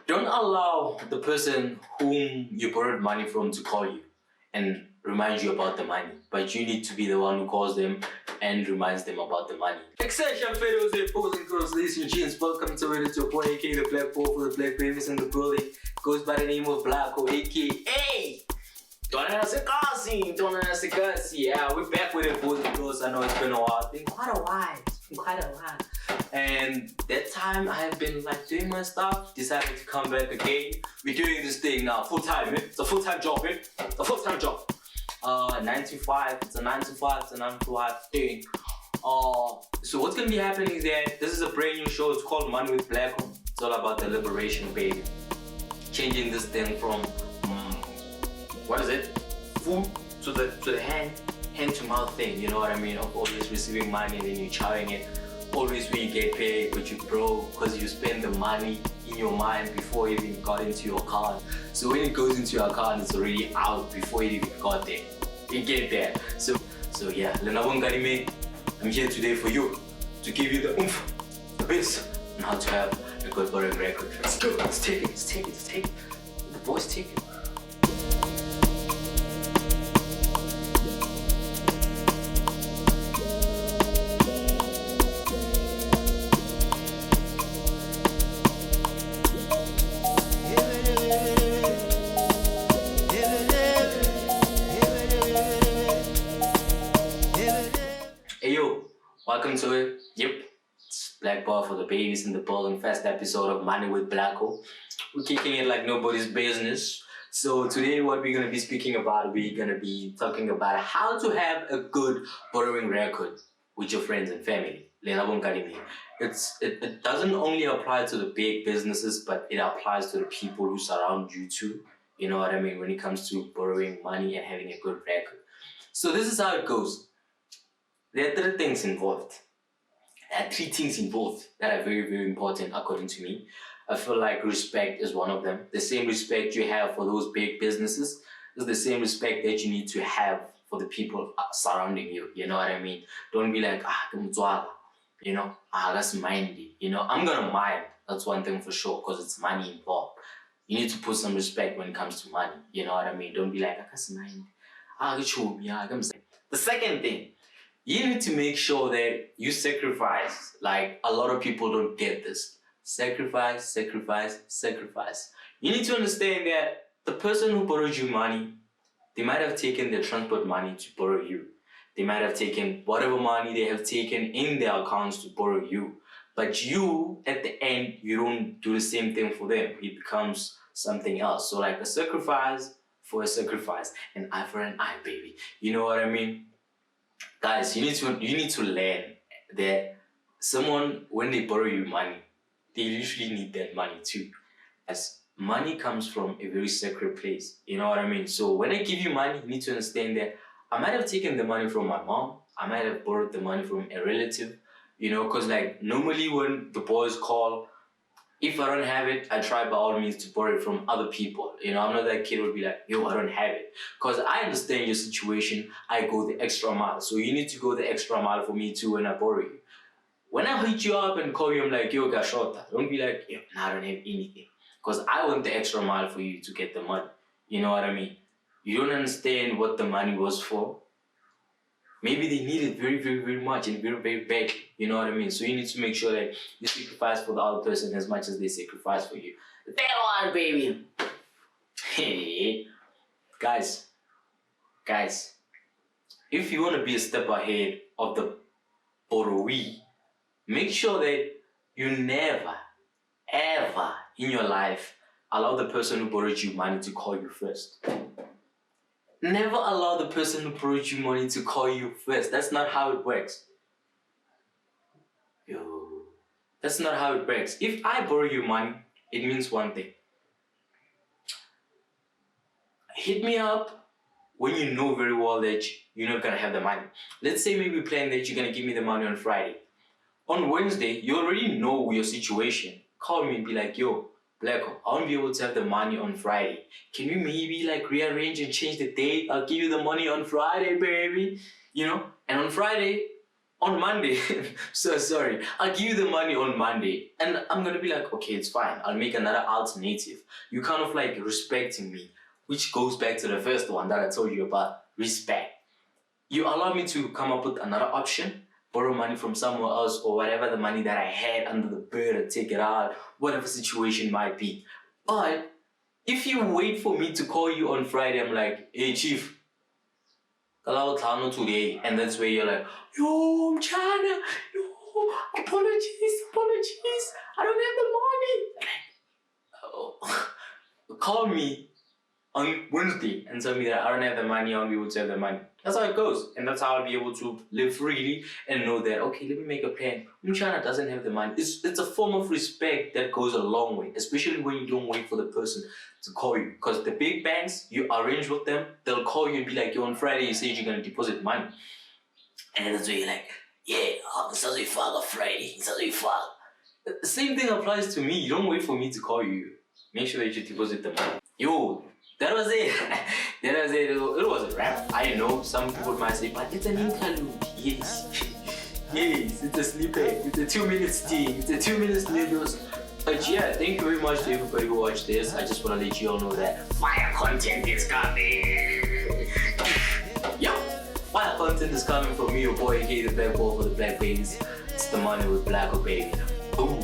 Don't allow the person whom you borrowed money from to call you and remind you about the money, but you need to be the one who calls them and reminds them about the money. Exception videos and boys and girls, ladies and gents, welcome to it. It's your boy, aka the Black Ball for the Black Babies in the building. Goes by the name of Blaacko, aka Dona Sekasi. Yeah, we're back with it, boys and girls. I know it's been a while. It's been quite a while. And that time I have been like doing my stuff, decided to come back again. We're doing this thing now full time, man. It's a full time job, man. It's a full time job. 9 to 5, it's a 9 to 5 thing. So what's gonna be happening is that this is a brand new show. It's called Money with Blaacko. It's all about the liberation, baby. Changing this thing from what is it? Food to the hand to mouth thing. You know what I mean? Of always receiving money and then you chowing it. Always when you get paid, but you broke because you spend the money in your mind before it even got into your account. So when it goes into your account, it's already out before it even got there. You get there. So yeah, I'm here today for you to give you the oomph, the bits, on how to have a good borrowing record. Let's go. Let's take it. The boys take it. Welcome to it. Yep, it's Black Ball for the Babies in the building. First episode of Money with Blaacko. We're kicking it like nobody's business. So today what we're going to be speaking about, we're going to be talking about how to have a good borrowing record with your friends and family. It doesn't only apply to the big businesses, but it applies to the people who surround you too. You know what I mean? When it comes to borrowing money and having a good record. So this is how it goes. There are three things involved. There are three things involved that are very, very important according to me. I feel like respect is one of them. The same respect you have for those big businesses is the same respect that you need to have for the people surrounding you. You know what I mean? Don't be like, you know, that's mindy. You know, I'm gonna mind. That's one thing for sure, because it's money involved. You need to put some respect when it comes to money. You know what I mean? Don't be like, that's mindy. The second thing, you need to make sure that you sacrifice. Like, a lot of people don't get this. Sacrifice. You need to understand that the person who borrowed you money, they might have taken their transport money to borrow you. They might have taken whatever money they have taken in their accounts to borrow you. But you, at the end, you don't do the same thing for them. It becomes something else. So like a sacrifice for a sacrifice. An eye for an eye, baby. You know what I mean? Guys, you need to learn that someone, when they borrow you money, they usually need that money too. As money comes from a very sacred place. You know what I mean? So when I give you money, you need to understand that I might have taken the money from my mom. I might have borrowed the money from a relative. You know, because like normally when the boys call, if I don't have it, I try by all means to borrow it from other people. You know, I'm not that kid who would be like, yo, I don't have it. Because I understand your situation, I go the extra mile. So you need to go the extra mile for me too when I borrow you. When I hit you up and call you, I'm like, yo, Gashota. Don't be like, yo, I don't have anything. Because I went the extra mile for you to get the money. You know what I mean? You don't understand what the money was for. Maybe they need it very, very, very much and very, very badly. You know what I mean? So you need to make sure that you sacrifice for the other person as much as they sacrifice for you. That one, baby. Hey, guys, if you want to be a step ahead of the borrowee, make sure that you never, ever in your life allow the person who borrowed you money to call you first. Never allow the person who borrowed you money to call you first. That's not how it works. That's not how it works. If I borrow you money, it means one thing. Hit me up when you know very well that you're not gonna have the money. Let's say maybe plan that you're gonna give me the money on Friday. On Wednesday, you already know your situation. Call me and be like, yo, Blaacko, I won't be able to have the money on Friday. Can we maybe like rearrange and change the date? I'll give you the money on Friday, baby. You know? And on Friday, on Monday, so sorry, I'll give you the money on Monday. And I'm gonna be like, okay, it's fine. I'll make another alternative. You kind of like respecting me, which goes back to the first one that I told you about, respect. You allow me to come up with another option, borrow money from somewhere else, or whatever the money that I had under the bed, or take it out, whatever situation might be. But if you wait for me to call you on Friday, I'm like, hey chief, today, and that's where you're like, yo, I'm China, yo, apologies, I don't have the money. Oh. Call me on Wednesday and tell me that I don't have the money, I won't be able to have the money. That's how it goes, and that's how I'll be able to live freely and know that, okay, let me make a plan. China doesn't have the money. It's a form of respect that goes a long way, especially when you don't wait for the person to call you. Because the big banks, you arrange with them, they'll call you and be like, yo, on Friday you said you're gonna deposit money. And that's where you're like, yeah, it's as we file Friday, it's as we file. The same thing applies to me. You don't wait for me to call you. Make sure that you deposit the money. Yo, that was it. That was it. It was a wrap. I know some people might say, but it's an interlude. Yes. Yes, it's a snippet. It's a 2 minute sting. It's a 2 minute news. But yeah, thank you very much to everybody who watched this. I just want to let you all know that fire content is coming. Yeah, fire content is coming from me, your boy, aka the Black Ball for the Black Babies. It's the money with Blaacko, baby. Boom.